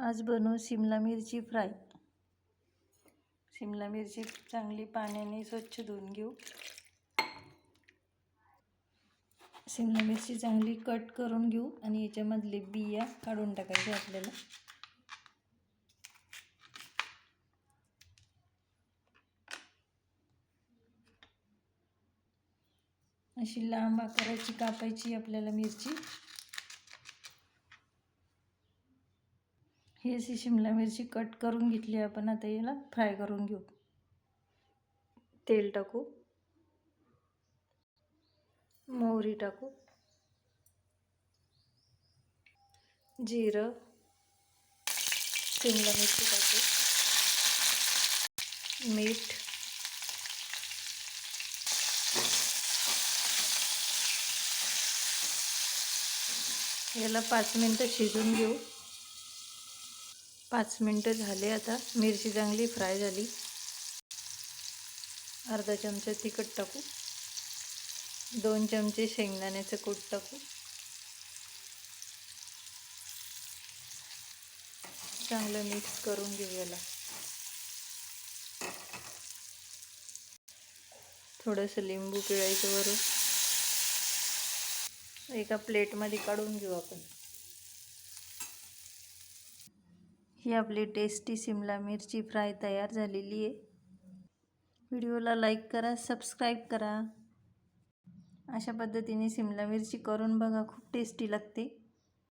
आज बनवू शिमला मिरची फ्राय। शिमला मिरची चांगली पाण्याने स्वच्छ धुवून घेऊ। शिमला मिरची चांगली कट करून घेऊ आणि याच्यामधले बिया काढून टाकायचे आपल्याला। अशी लांब आकाराची कापायची आपल्याला मिरची। ही अशी शिमला मिरची कट करून घेतली आपण। आता याला फ्राय करून घेऊ। तेल टाकू, मोहरी टाकू, जिरं, शिमला मिरची टाकू, मीठ, याला 5 मिनिटं शिजवून घेऊ। 5 मिनिटं झाले। आता मिरची चांगली फ्राय झाली। अर्धा चमचा तिखट टाकू, 2 चमचे शेंगदाण्याचं कूट टाकू, चांगलं मिक्स करून घेऊ याला। थोडंसं लिंबू पिळायचं वरून। एका प्लेटमध्ये काढून घेऊ आपण। ही आपली टेस्टी शिमला मिरची फ्राय तयार झालेली आहे। व्हिडिओला लाईक करा, सबस्क्राईब करा। अशा पद्धतीने शिमला मिरची करून बघा, खूप टेस्टी लागते।